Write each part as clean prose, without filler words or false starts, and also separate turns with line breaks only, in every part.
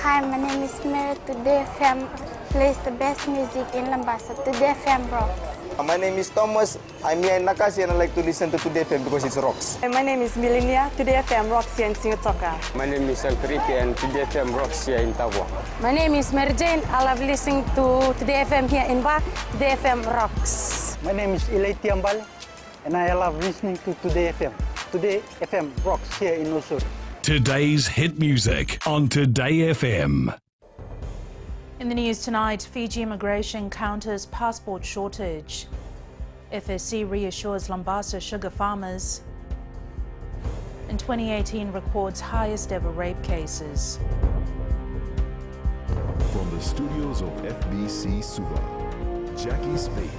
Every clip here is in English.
Hi, my name is Mary. Today FM plays the best music in Lambasa. Today FM rocks.
My name is Thomas. I'm here in Nakasi and I like to listen to Today FM because it rocks.
My name is Milenia. Today FM rocks here in Singatoka.
My name is Alfriti and Today FM rocks here in Tabwa.
My name is Mary Jane. I love listening to Today FM here in Ba. Today FM rocks.
My name is Ilaiti Ambal and I love listening to Today FM. Today FM rocks here in Osur.
Today's hit music on Today FM.
In the news tonight, Fiji immigration counters passport shortage. FSC reassures Lambasa sugar farmers. In 2018 records highest ever rape cases.
From the studios of FBC Suva, Jackie Spade.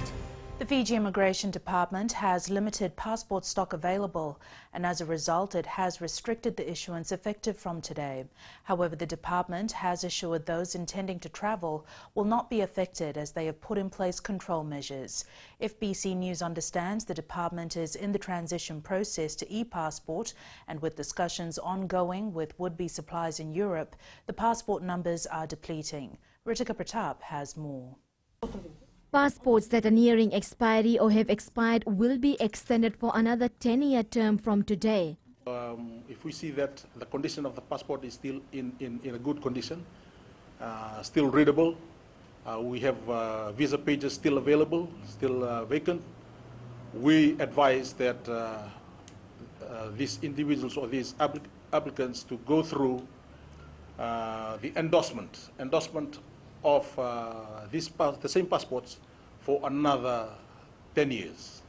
The Fiji Immigration Department has limited passport stock available, and as a result it has restricted the issuance effective from today. However, the department has assured those intending to travel will not be affected as they have put in place control measures. FBC News understands the department is in the transition process to e-passport, and with discussions ongoing with would-be suppliers in Europe, the passport numbers are depleting. Ritika Pratap has more.
Passports that are nearing expiry or have expired will be extended for another 10-year term from today.
If we see that the condition of the passport is still in a good condition, still readable, we have visa pages still available, still vacant, we advise that these individuals or these applicants to go through the endorsement of the same passports for another 10 years.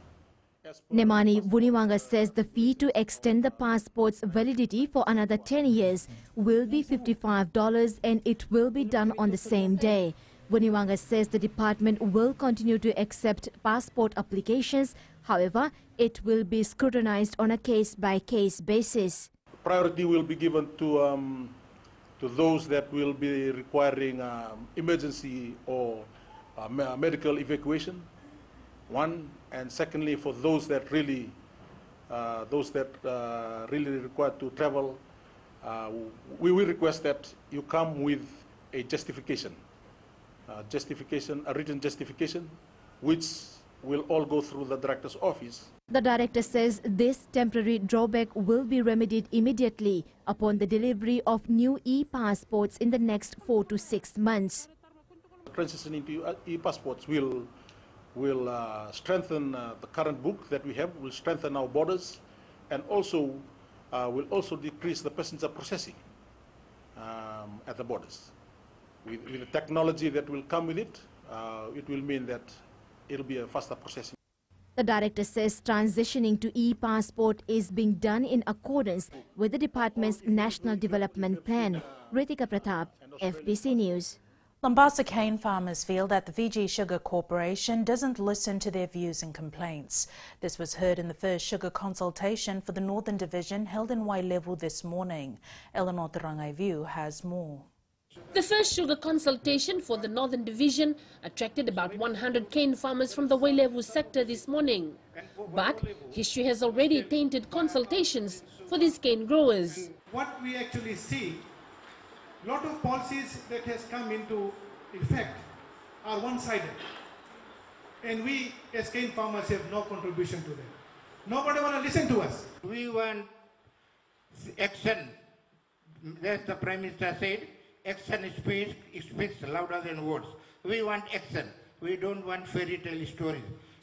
Nemani Vuniwanga says the fee to extend the passport's validity for another 10 years will be $55 and it will be done on the same day. Vuniwanga says the department will continue to accept passport applications. However, it will be scrutinized on a case-by-case basis.
Priority will be given to those that will be requiring emergency or medical evacuation, one, and secondly for those that really require to travel, we will request that you come with a justification, a written justification, which will all go through the director's office.
The director says this temporary drawback will be remedied immediately upon the delivery of new e-passports in the next 4 to 6 months.
Transition into e-passports will strengthen the current book that we have, will strengthen our borders, and also will also decrease the passenger processing at the borders. With the technology that will come with it, it will mean that it will be a faster processing.
The director says transitioning to e-passport is being done in accordance with the department's National Development Plan. Ritika Pratap, FBC News.
Lambasa cane farmers feel that the Fiji Sugar Corporation doesn't listen to their views and complaints. This was heard in the first sugar consultation for the Northern Division held in Wailevu this morning. Eleanor Terangaivu has more.
The first sugar consultation for the Northern Division attracted about 100 cane farmers from the Wailevu sector this morning. But history has already tainted consultations for these cane growers.
What we actually see, a lot of policies that has come into effect are one-sided. And we as cane farmers have no contribution to them. Nobody want to listen to us.
We want action. As the Prime Minister said, action speaks louder than words. We want action. We don't want fairy tale stories.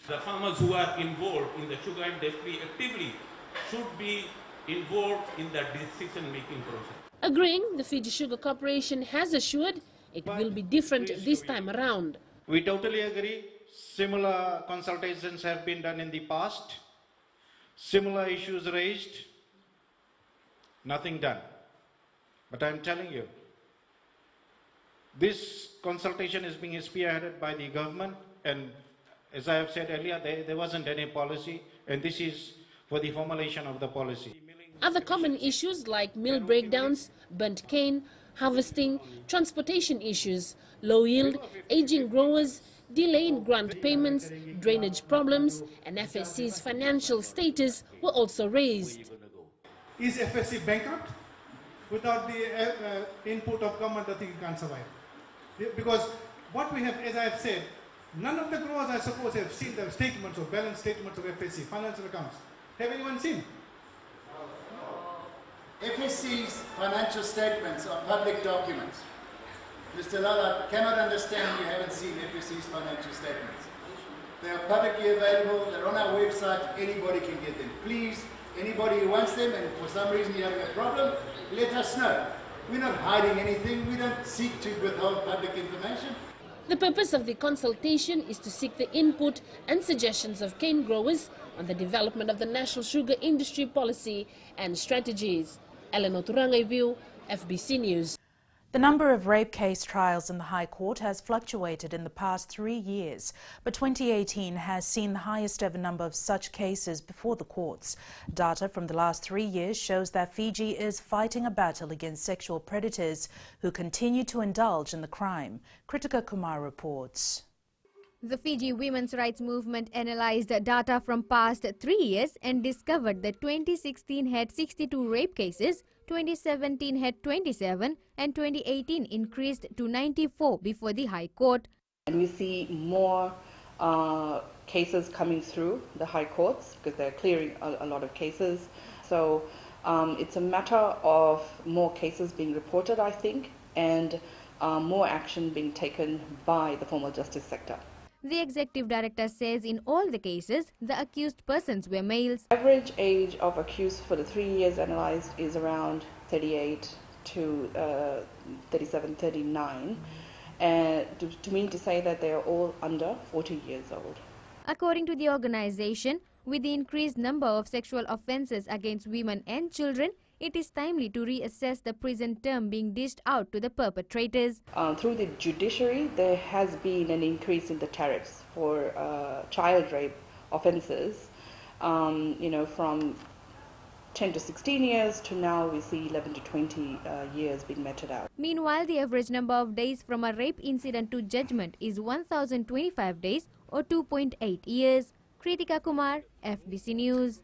The farmers who are involved in the sugar industry actively should be involved in the decision-making process.
Agreeing, the Fiji Sugar Corporation has assured it will be different this time around.
We totally agree. Similar consultations have been done in the past. Similar issues raised. Nothing done. But I'm telling you, this consultation is being spearheaded by the government, and as I have said earlier, there wasn't any policy, and this is for the formulation of the policy.
Other common issues like mill breakdowns, burnt cane, harvesting, transportation issues, low yield, aging growers, delay in grant payments, drainage problems, and FSC's financial status were also raised.
Is FSC bankrupt? without the input of government, I think it can't survive. Because what we have, as I have said, none of the growers, I suppose, have seen the statements or balance statements of FSC, financial accounts. Have anyone seen?
FSC's financial statements are public documents. Mr. Lala cannot understand you haven't seen FSC's financial statements. They are publicly available, they're on our website, anybody can get them. Please, anybody who wants them and for some reason you're having a problem, let us know. We're not hiding anything, we don't seek to withhold public information.
The purpose of the consultation is to seek the input and suggestions of cane growers on the development of the national sugar industry policy and strategies. Eleanor Turangaibiu, FBC News.
The number of rape case trials in the High Court has fluctuated in the past 3 years, but 2018 has seen the highest ever number of such cases before the courts. Data from the last 3 years shows that Fiji is fighting a battle against sexual predators who continue to indulge in the crime. Kritika Kumar reports.
The Fiji women's rights movement analyzed data from past 3 years and discovered that 2016 had 62 rape cases, 2017 had 27 and 2018 increased to 94 before the High Court.
And we see more cases coming through the High Courts because they're clearing a lot of cases. So it's a matter of more cases being reported, I think, and more action being taken by the formal justice sector.
The executive director says in all the cases, the accused persons were males.
Average age of accused for the 3 years analyzed is around 38 to 37, 39. And to mean to say that they are all under 40 years old.
According to the organization, with the increased number of sexual offences against women and children, it is timely to reassess the prison term being dished out to the perpetrators.
Through the judiciary, there has been an increase in the tariffs for child rape offences, from 10 to 16 years to now we see 11 to 20 years being meted out.
Meanwhile, the average number of days from a rape incident to judgment is 1,025 days or 2.8 years. Kritika Kumar, FBC News.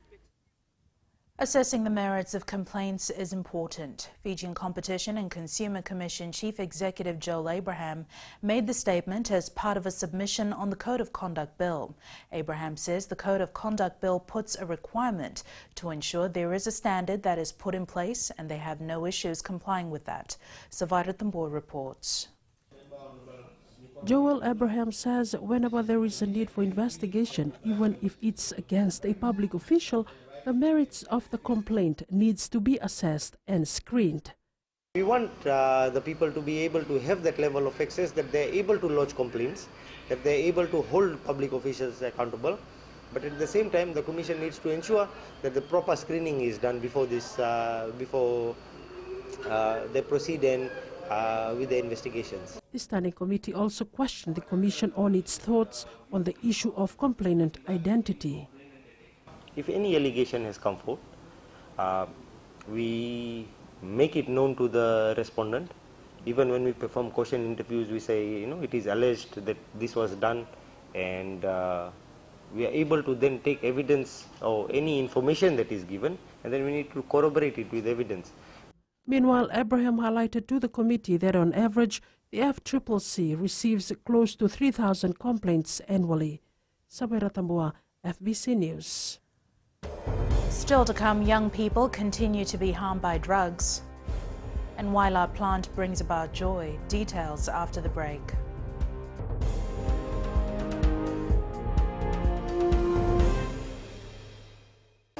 Assessing the merits of complaints is important. Fijian Competition and Consumer Commission Chief Executive Joel Abraham made the statement as part of a submission on the Code of Conduct Bill. Abraham says the Code of Conduct Bill puts a requirement to ensure there is a standard that is put in place and they have no issues complying with that. Savaira Thambor reports.
Joel Abraham says whenever there is a need for investigation, even if it's against a public official, the merits of the complaint needs to be assessed and screened.
We want the people to be able to have that level of access, that they're able to lodge complaints, that they're able to hold public officials accountable. But at the same time, the Commission needs to ensure that the proper screening is done before they proceed with the investigations.
The Standing Committee also questioned the Commission on its thoughts on the issue of complainant identity.
If any allegation has come forth, we make it known to the respondent. Even when we perform question interviews, we say, it is alleged that this was done, and we are able to then take evidence or any information that is given, and then we need to corroborate it with evidence.
Meanwhile, Abraham highlighted to the committee that on average, the FCCC receives close to 3,000 complaints annually. Savaira Thambor, FBC News.
Still to come, young people continue to be harmed by drugs. And while our plant brings about joy, details after the break.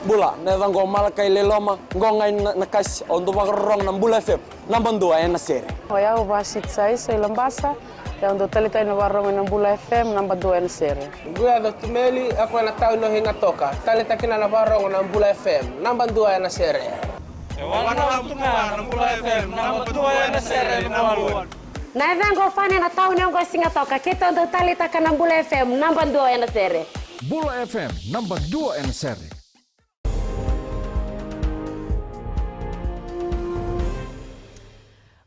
Bula, neva ngomal kay leloma, ngongay nakas on dumakarong ng Bula FM, nambang dua yan na sere.
Hoya ubasit sai sa Lambasa, yang do talita na warong ng Bula FM, nambang dua yan na sere.
Guya do tumeli, ako na tao no hinga toka, talita kina na warong ng Bula FM, nambang dua yan na sere.
Wana tuma ng Bula FM, nambang dua yan na sere nawaluan.
Na vengo fane na tao nyo singa toka, kita do talita ka ng Bula FM, nambang dua yan na sere.
Bula FM, nambang dua yan na sere.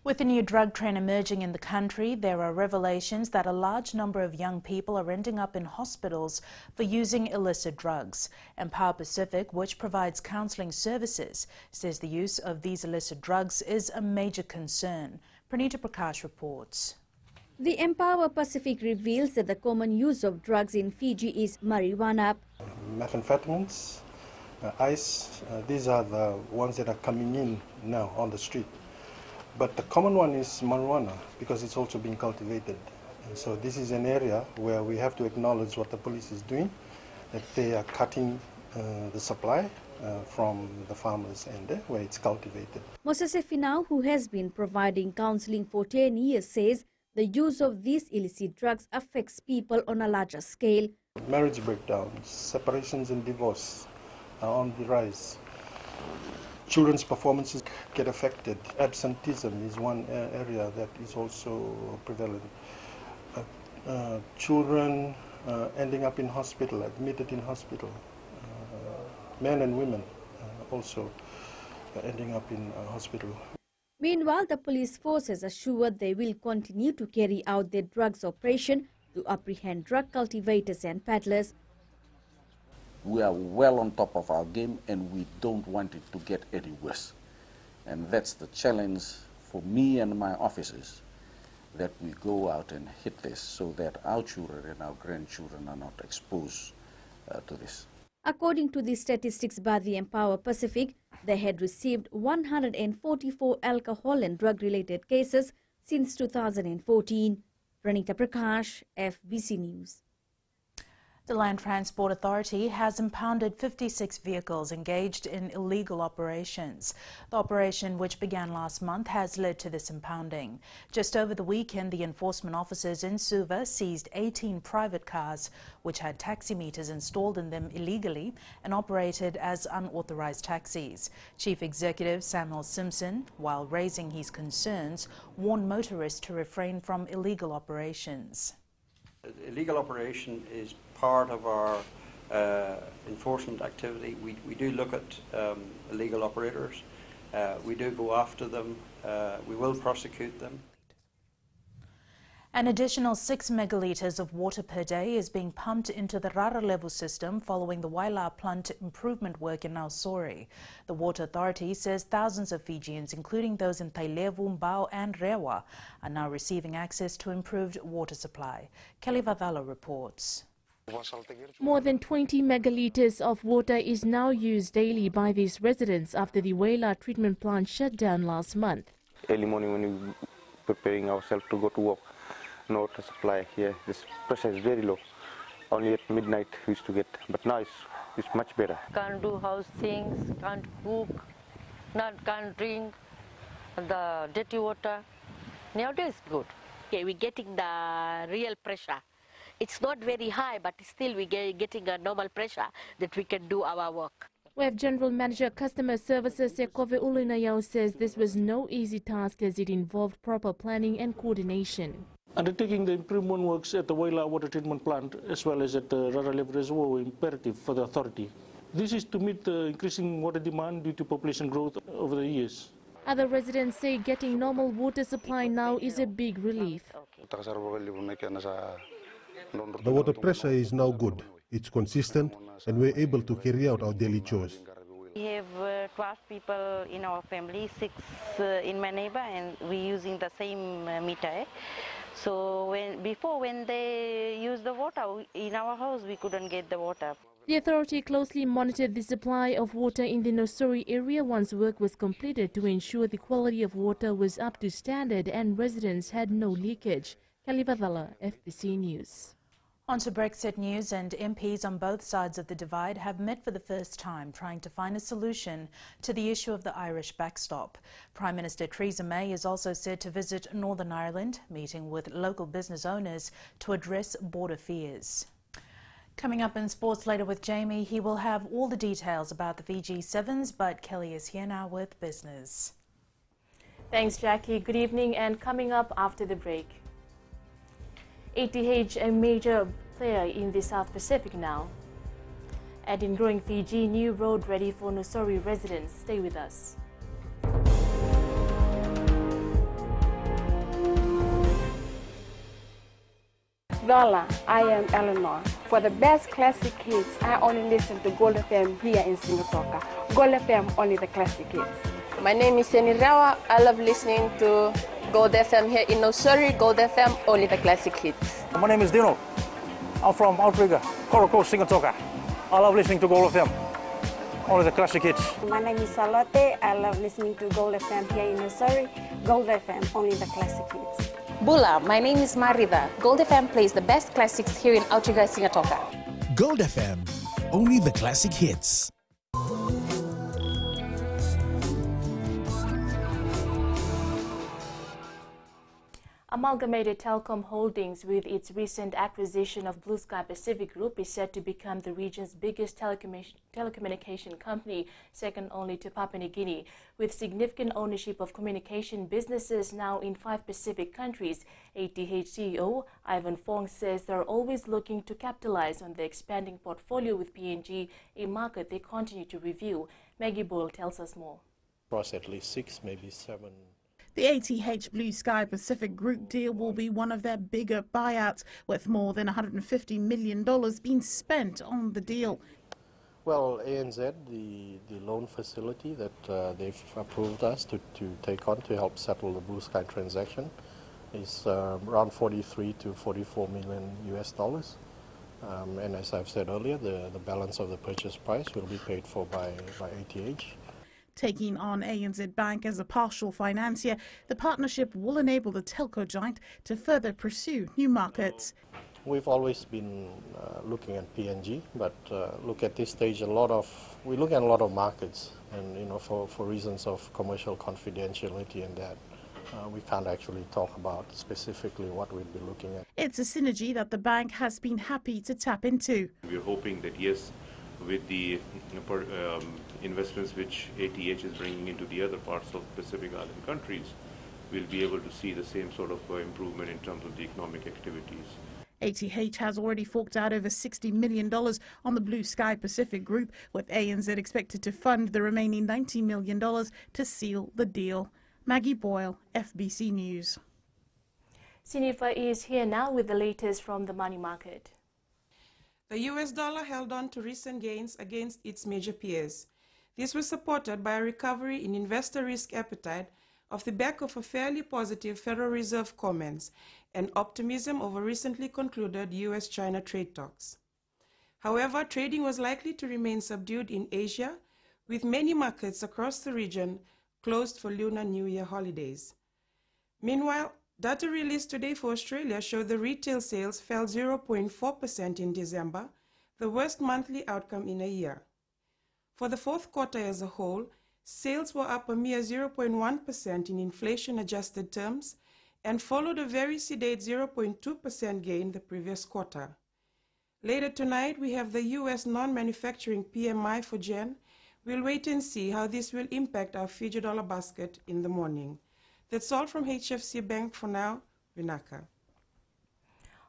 With a new drug trend emerging in the country, there are revelations that a large number of young people are ending up in hospitals for using illicit drugs. Empower Pacific, which provides counselling services, says the use of these illicit drugs is a major concern. Pranita Prakash reports.
The Empower Pacific reveals that the common use of drugs in Fiji is marijuana.
Methamphetamines, ice, these are the ones that are coming in now on the street. But the common one is marijuana because it's also being cultivated. And so this is an area where we have to acknowledge what the police is doing, that they are cutting the supply from the farmers and where it's cultivated.
Moses Finau, who has been providing counseling for 10 years, says the use of these illicit drugs affects people on a larger scale.
Marriage breakdowns, separations and divorce are on the rise. Children's performances get affected. Absenteeism is one area that is also prevalent. Children ending up in hospital, admitted in hospital. Men and women also ending up in hospital.
Meanwhile, the police forces assured they will continue to carry out their drugs operation to apprehend drug cultivators and peddlers.
We are well on top of our game and we don't want it to get any worse. And that's the challenge for me and my officers, that we go out and hit this so that our children and our grandchildren are not exposed to this.
According to the statistics by the Empower Pacific, they had received 144 alcohol and drug-related cases since 2014. Pranita Prakash, FBC News.
The Land Transport Authority has impounded 56 vehicles engaged in illegal operations. The operation, which began last month, has led to this impounding. Just over the weekend, the enforcement officers in Suva seized 18 private cars which had taximeters installed in them illegally and operated as unauthorized taxis. Chief Executive Samuel Simpson, while raising his concerns, warned motorists to refrain from illegal operations.
Illegal operation is part of our enforcement activity. We do look at illegal operators. We do go after them. We will prosecute them.
An additional 6 megalitres of water per day is being pumped into the Raralevu system following the Waila plant improvement work in Nausori. The Water Authority says thousands of Fijians, including those in Tailevu, Mbao and Rewa, are now receiving access to improved water supply. Kelly Vavala reports.
More than 20 megalitres of water is now used daily by these residents after the Waila treatment plant shut down last month.
Early morning when we're preparing ourselves to go to work, no water supply here. This pressure is very low. Only at midnight we used to get, but now it's much better.
Can't do house things, can't cook, can't drink the dirty water. Nowadays good. Okay, we're getting the real pressure. It's not very high, but still we're getting a normal pressure that we can do our work.
WEF General Manager Customer Services Sekove Ulinayao says this was no easy task as it involved proper planning and coordination.
Undertaking the improvement works at the Waila water treatment plant as well as at the Raralevu reservoir were imperative for the authority. This is to meet the increasing water demand due to population growth over the years.
Other residents say getting normal water supply now is a big relief.
The water pressure is now good, it's consistent, and we're able to carry out our daily chores.
We have 12 people in our family, 6 in my neighbor, and we're using the same meter. So before when they use the water, in our house we couldn't get the water.
The authority closely monitored the supply of water in the Nausori area once work was completed to ensure the quality of water was up to standard and residents had no leakage. Kalivadala, FBC News.
On to Brexit news, and MPs on both sides of the divide have met for the first time trying to find a solution to the issue of the Irish backstop. Prime Minister Theresa May is also said to visit Northern Ireland, meeting with local business owners to address border fears. Coming up in sports later with Jamie, he will have all the details about the Fiji Sevens, but Kelly is here now with business.
Thanks, Jackie. Good evening, and coming up after the break. ATH, a major player in the South Pacific now. And in growing Fiji, new road ready for Nausori residents. Stay with us.
Dollar, I am Eleanor. For the best classic hits, I only listen to Gold FM here in Singapore. Gold FM, only the classic hits.
My name is Senirawa. I love listening to Gold FM here in Nosuri. Gold FM, only the classic hits.
My name is Dino. I'm from Outrigger, Coral Coast, Singatoka. I love listening to Gold FM, only the classic hits.
My name is Salote. I love listening to Gold FM here in Nosuri. Gold FM, only the classic hits.
Bula, my name is Marida. Gold FM plays the best classics here in Outrigger, Singatoka.
Gold FM, only the classic hits.
Amalgamated Telecom Holdings, with its recent acquisition of Blue Sky Pacific Group, is set to become the region's biggest telecommunication company, second only to Papua New Guinea. With significant ownership of communication businesses now in 5 Pacific countries, ATH CEO Ivan Fong says they're always looking to capitalize on the expanding portfolio with PNG, a market they continue to review. Maggie Boyle tells us more.
Across at least 6, maybe 7.
The ATH Blue Sky Pacific Group deal will be one of their bigger buyouts, with more than $150 million being spent on the deal.
Well, ANZ, the loan facility that they've approved us to take on to help settle the Blue Sky transaction is around 43 to 44 million US dollars. And as I've said earlier, the balance of the purchase price will be paid for by ATH.
Taking on ANZ Bank as a partial financier, the partnership will enable the telco giant to further pursue new markets.
We've always been looking at PNG, but look at this stage, we look at a lot of markets, and for reasons of commercial confidentiality and that, we can't actually talk about specifically what we'd be looking at.
It's a synergy that the bank has been happy to tap into.
We're hoping that yes, with the investments which ATH is bringing into the other parts of Pacific Island countries, we'll be able to see the same sort of improvement in terms of the economic activities.
ATH has already forked out over $60 million on the Blue Sky Pacific Group, with ANZ expected to fund the remaining $90 million to seal the deal. Maggie Boyle, FBC News.
Sinifa is here now with the latest from the money market.
The US dollar held on to recent gains against its major peers. This was supported by a recovery in investor risk appetite off the back of a fairly positive Federal Reserve comments and optimism over recently concluded US-China trade talks. However, trading was likely to remain subdued in Asia, with many markets across the region closed for Lunar New Year holidays. Meanwhile, data released today for Australia show the retail sales fell 0.4% in December, the worst monthly outcome in a year. For the fourth quarter as a whole, sales were up a mere 0.1% in inflation-adjusted terms and followed a very sedate 0.2% gain the previous quarter. Later tonight, we have the U.S. non-manufacturing PMI for Jan. We'll wait and see how this will impact our Fiji dollar basket in the morning. That's all from HFC Bank for now. Vinaka.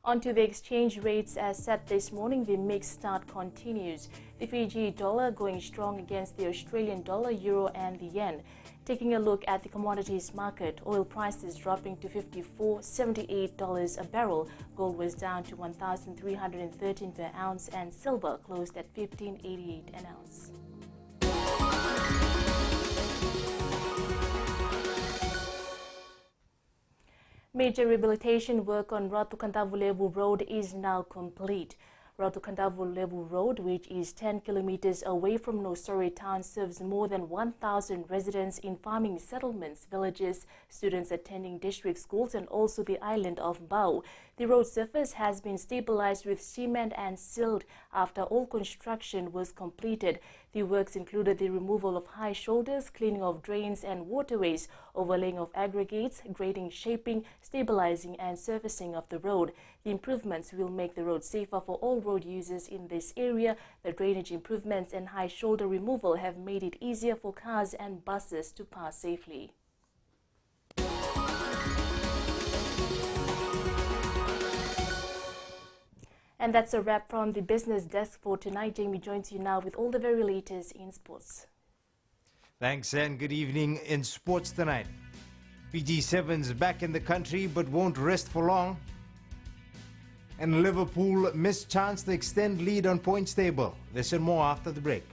On to the exchange rates as set this morning, the mixed start continues. The Fiji dollar going strong against the Australian dollar, euro and the yen. Taking a look at the commodities market, oil prices dropping to $54.78 a barrel. Gold was down to $1,313 per ounce and silver closed at $15.88 an ounce. Major rehabilitation work on Ratu Kantavulevu Road is now complete. Ratu Kantavulevu Road, which is 10 kilometers away from Nosori town, serves more than 1,000 residents in farming settlements, villages, students attending district schools, and also the island of Bau. The road surface has been stabilized with cement and silt after all construction was completed. The works included the removal of high shoulders, cleaning of drains and waterways, overlaying of aggregates, grading, shaping, stabilizing and surfacing of the road. The improvements will make the road safer for all road users in this area. The drainage improvements and high shoulder removal have made it easier for cars and buses to pass safely. And that's a wrap from the business desk for tonight. Jamie joins you now with all the very latest in sports.
Thanks and good evening. In sports tonight, Fiji Sevens back in the country but won't rest for long. And Liverpool missed chance to extend lead on points table. This and more after the break.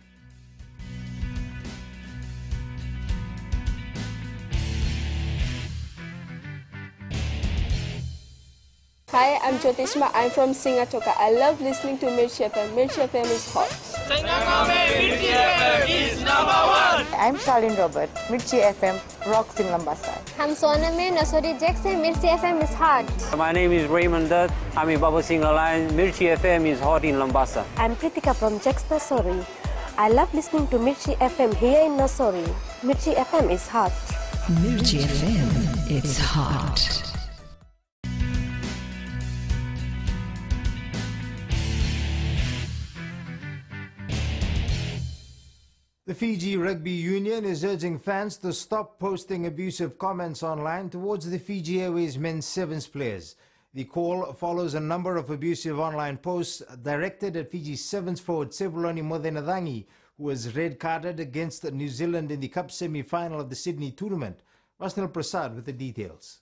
Hi, I'm Jyotishma. I'm from Singatoka. I love listening to Mirchi FM. Mirchi FM is hot.
Mirchi FM is #1.
I'm Charlene Robert. Mirchi FM rocks in Lambasa.
I'm Soname Nasori Jackson. Mirchi FM is hot.
My name is Raymond Dutt. I'm in Baba Singh Alliance. Mirchi FM is hot in Lambasa.
I'm Pritika from Jax Nasori. I love listening to Mirchi FM here in Nasori. Mirchi FM is hot.
Mirchi FM, it's hot.
The Fiji Rugby Union is urging fans to stop posting abusive comments online towards the Fiji Airways men's sevens players. The call follows a number of abusive online posts directed at Fiji sevens forward Sebulani Modenadangi, who was red-carded against New Zealand in the Cup semi-final of the Sydney tournament. Vasnil Prasad with the details.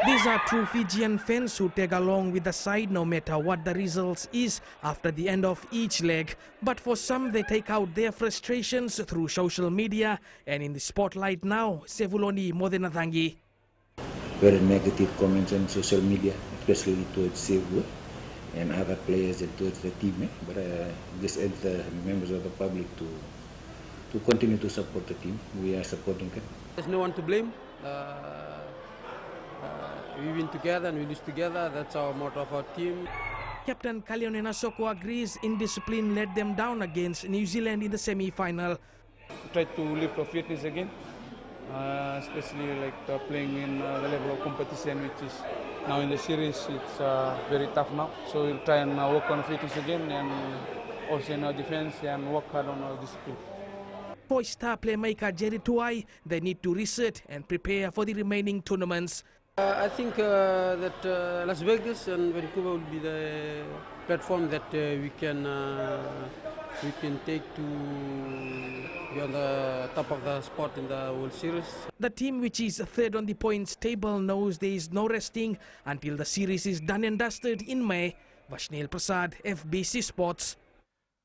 These are true Fijian fans who tag along with the side no matter what the results is after the end of each leg. But for some, they take out their frustrations through social media, and in the spotlight now, Sevuloni Modenadangi.
Very negative comments on social media, especially towards Sevu and other players and towards the team. But just urge the members of the public to continue to support the team. We are supporting them.
There's no one to blame. We win together and we lose together. That's our motto of our team.
Captain Kalionena Soko agrees indiscipline let them down against New Zealand in the semi-final.
Try to live for fitness again, especially like playing in the level of competition, which is now in the series. It's very tough now. So we'll try and work on fitness again, and also in our defense, and work hard on our discipline.
For star playmaker Jerry Tuai, they need to reset and prepare for the remaining tournaments.
I think that Las Vegas and Vancouver will be the platform that we can take to be on the top of the spot in the World Series.
The team, which is third on the points table, knows there is no resting until the series is done and dusted in May. Vashnil Prasad, FBC Sports.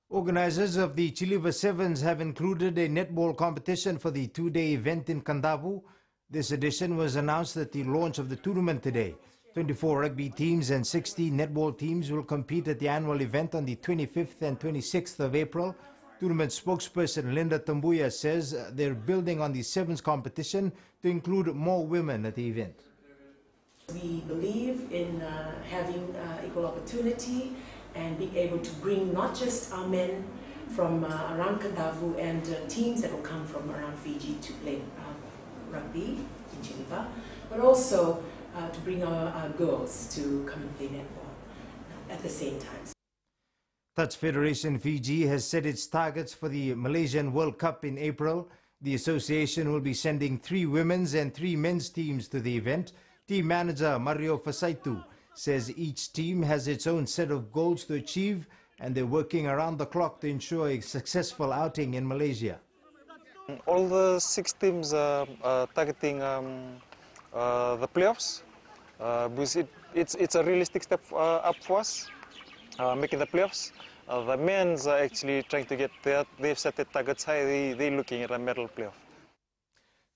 Organizers of the Chiliva Sevens have included a netball competition for the two-day event in Kandavu. This edition was announced at the launch of the tournament today. 24 rugby teams and 60 netball teams will compete at the annual event on the 25th and 26th of April. Tournament spokesperson Linda Tambuya says they're building on the sevens competition to include more women at the event.
We believe in having equal opportunity and being able to bring not just our men from around Kandavu and teams that will come from around Fiji to play rugby in Geneva, but also to bring our girls to come and play netball at the same time.
Touch Federation Fiji has set its targets for the Malaysian World Cup in April. The association will be sending 3 women's and 3 men's teams to the event. Team manager Mario Fasaitu says each team has its own set of goals to achieve, and they're working around the clock to ensure a successful outing in Malaysia.
All the 6 teams are targeting the playoffs, because it's a realistic step up for us, making the playoffs. The men's are actually trying to get there. They've set their targets high. They're looking at a medal playoff.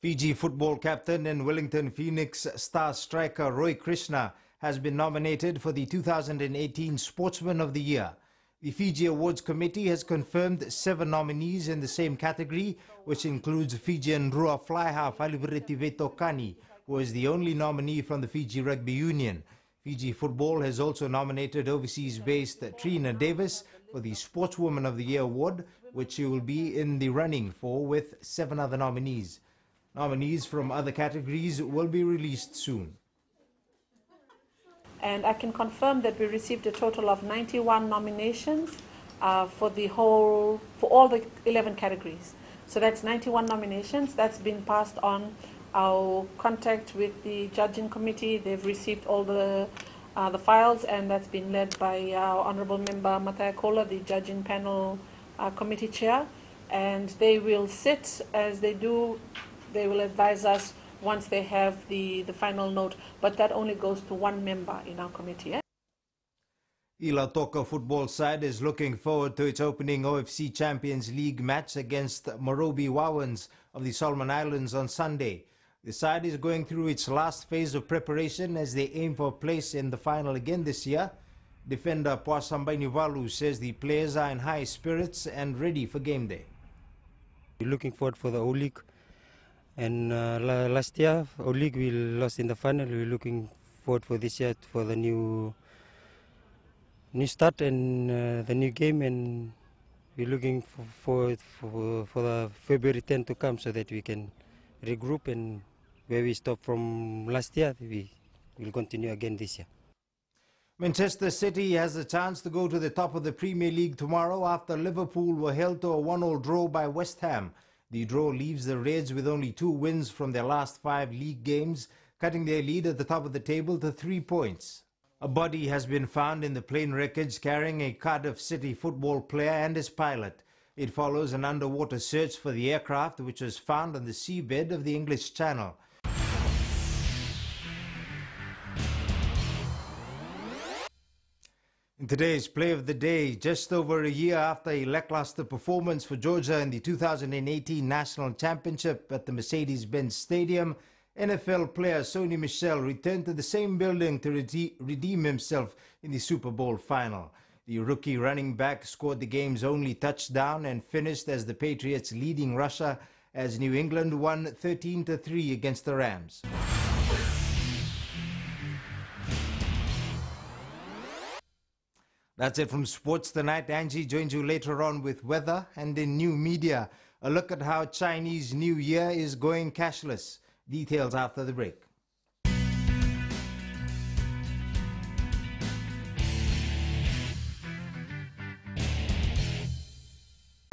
Fiji football captain and Wellington Phoenix star striker Roy Krishna has been nominated for the 2018 Sportsman of the Year. The Fiji Awards Committee has confirmed 7 nominees in the same category, which includes Fijian Rua fly half Alibreti Vetokani, who is the only nominee from the Fiji Rugby Union. Fiji Football has also nominated overseas-based Trina Davis for the Sportswoman of the Year award, which she will be in the running for with 7 other nominees. Nominees from other categories will be released soon.
And I can confirm that we received a total of 91 nominations for all the 11 categories. So that's 91 nominations. That's been passed on our contact with the judging committee. They've received all the files, and that's been led by our honourable member Matai Kola, the judging panel committee chair. And they will sit as they do. They will advise us once they have the final note, but that only goes to 1 member in our committee.
The Lautoka football side is looking forward to its opening OFC Champions League match against Morobe Wawans of the Solomon Islands on Sunday. The side is going through its last phase of preparation as they aim for a place in the final again this year. Defender Puasambaini Valu says the players are in high spirits and ready for game day.
We're looking forward for the O-League, and last year O-League we lost in the final. We're looking forward for this year for the new start and the new game, and we're looking for the February 10 to come so that we can regroup, and where we stopped from last year we will continue again this year.
Manchester City has a chance to go to the top of the Premier League tomorrow after Liverpool were held to a 1-1 draw by West Ham. The draw leaves the Reds with only 2 wins from their last 5 league games, cutting their lead at the top of the table to 3 points. A body has been found in the plane wreckage carrying a Cardiff City football player and his pilot. It follows an underwater search for the aircraft, which was found on the seabed of the English Channel. In today's Play of the Day, just over a year after a lackluster performance for Georgia in the 2018 National Championship at the Mercedes-Benz Stadium, NFL player Sony Michel returned to the same building to redeem himself in the Super Bowl final. The rookie running back scored the game's only touchdown and finished as the Patriots' leading rusher as New England won 13-3 against the Rams. That's it from sports tonight. Angie joins you later on with weather, and in new media, a look at how Chinese New Year is going cashless. Details after the break.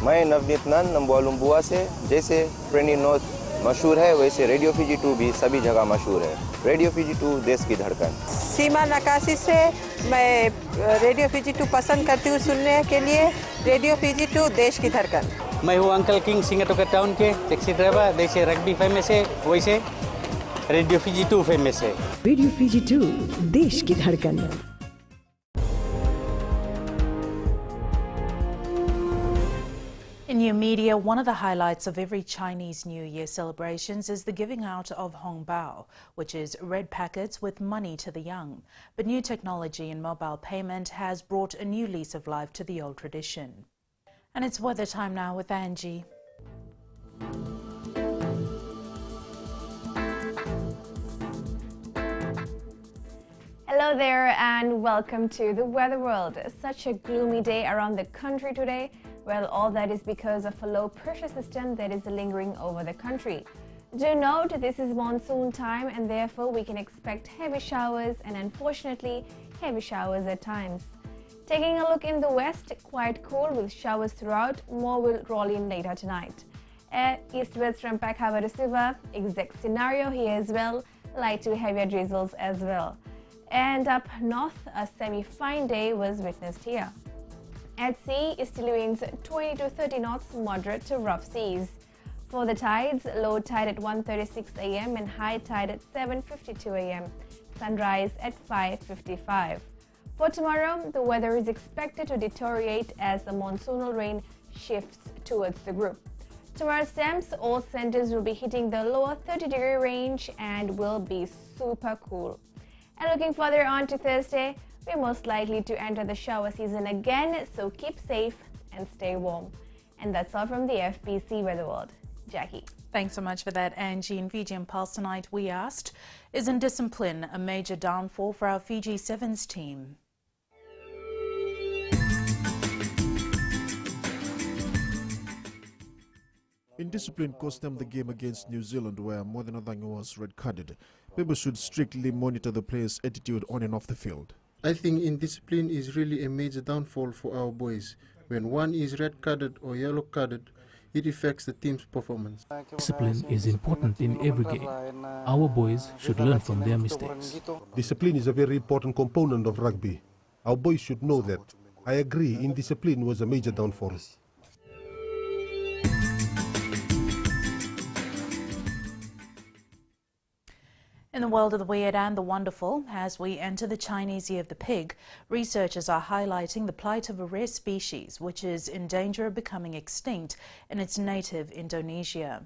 मैं नवनीत नंद नंबोलुम्बुआ से जैसे प्रेनी note मशहूर है वैसे radio Fiji 2 भी सभी जगह मशहूर है। रेडियो फीजी 2 देश की धड़कन।
सीमा नकाशी से मैं रेडियो फीजी 2 पसंद करती हूँ सुनने के लिए। रेडियो फीजी 2 देश की धड़कन।
मैं हूँ अंकल किंग सिंगाटोका टाउन के टैक्सी ड्राइवर। जैसे रग्बी फेमस है वैसे रेडियो फीजी 2 फेमस है।
रेडियो फीजी 2 देश की धड़कन।
In new media, one of the highlights of every Chinese New Year celebrations is the giving out of hongbao, which is red packets with money to the young. But new technology in mobile payment has brought a new lease of life to the old tradition. And it's weather time now with Angie.
Hello there and welcome to the Weather World. Such a gloomy day around the country today. Well, all that is because of a low pressure system that is lingering over the country. Do note this is monsoon time and therefore we can expect heavy showers and unfortunately heavy showers at times. Taking a look in the west, quite cool with showers throughout. More will roll in later tonight. East-west from Pakhawa to Suva, exact scenario here as well. Light to heavier drizzles as well. And up north, a semi-fine day was witnessed here. At sea, easterly winds 20 to 30 knots, moderate to rough seas. For the tides, low tide at 1:36 a.m. and high tide at 7:52 a.m. Sunrise at 5:55. For tomorrow, the weather is expected to deteriorate as the monsoonal rain shifts towards the group. Tomorrow's temps, all centers will be hitting the lower 30-degree range and will be super cool. And looking further on to Thursday, we're most likely to enter the shower season again, so keep safe and stay warm. And that's all from the FBC Weather World. Jackie.
Thanks so much for that, Angie. In Fiji and Pulse tonight, we asked, is indiscipline a major downfall for our Fiji Sevens team?
Indiscipline cost them the game against New Zealand, where more than Odango was red-carded. People should strictly monitor the players' attitude on and off the field.
I think indiscipline is really a major downfall for our boys. When one is red-carded or yellow-carded, it affects the team's performance.
Discipline is important in every game. Our boys should learn from their mistakes.
Discipline is a very important component of rugby. Our boys should know that. I agree, indiscipline was a major downfall.
In the world of the weird and the wonderful, as we enter the Chinese Year of the Pig, researchers are highlighting the plight of a rare species which is in danger of becoming extinct in its native Indonesia.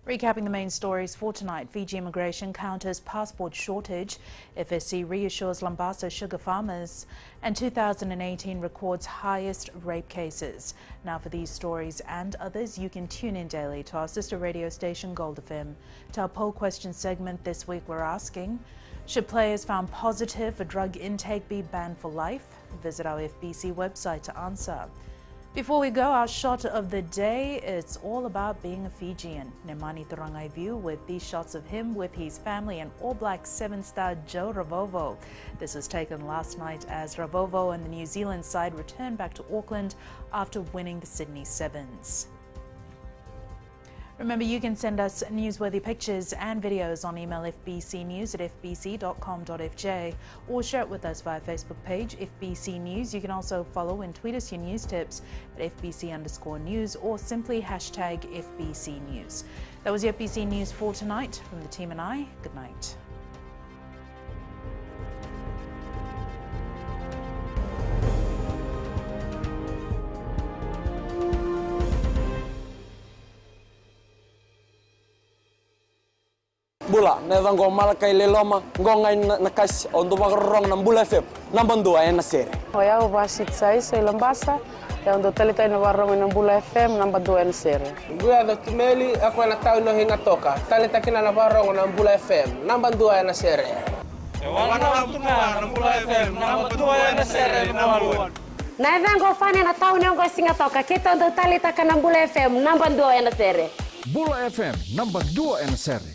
Recapping the main stories for tonight, Fiji immigration counters passport shortage, FSC reassures Lambasa sugar farmers, and 2018 records highest rape cases. Now for these stories and others, you can tune in daily to our sister radio station Gold FM. To our poll question segment this week, we're asking, should players found positive for drug intake be banned for life? Visit our FBC website to answer. Before we go, our shot of the day, it's all about being a Fijian. Nemani Turangai view with these shots of him with his family and All Black 7-star Joe Ravovo. This was taken last night as Ravovo and the New Zealand side returned back to Auckland after winning the Sydney Sevens. Remember, you can send us newsworthy pictures and videos on email fbcnews@fbc.com.fj or share it with us via Facebook page FBC News. You can also follow and tweet us your news tips at FBC_news or simply hashtag FBC News. That was your FBC News for tonight. From the team and I, good night.
Bula, nevang go malakai leloma, ngongai nakas untuk makarong ng Bula FM, nambang 2 na sere.
Hoya o basit sai sa Lambasa, untuk Telecom na warong ng Bula FM, nambang 2 na sere.
Guya do Tumeli, ako na tao no hinga toka, Telecom na warong ng Bula FM, nambang 2 na sere.
Warong ng Bula FM, nambang 2 na sere nawaluan.
Nevang go fane na tao no singa toka, kita untuk Telecom ng Bula FM, nambang 2 na sere.
Bula FM, nambang 2 na sere.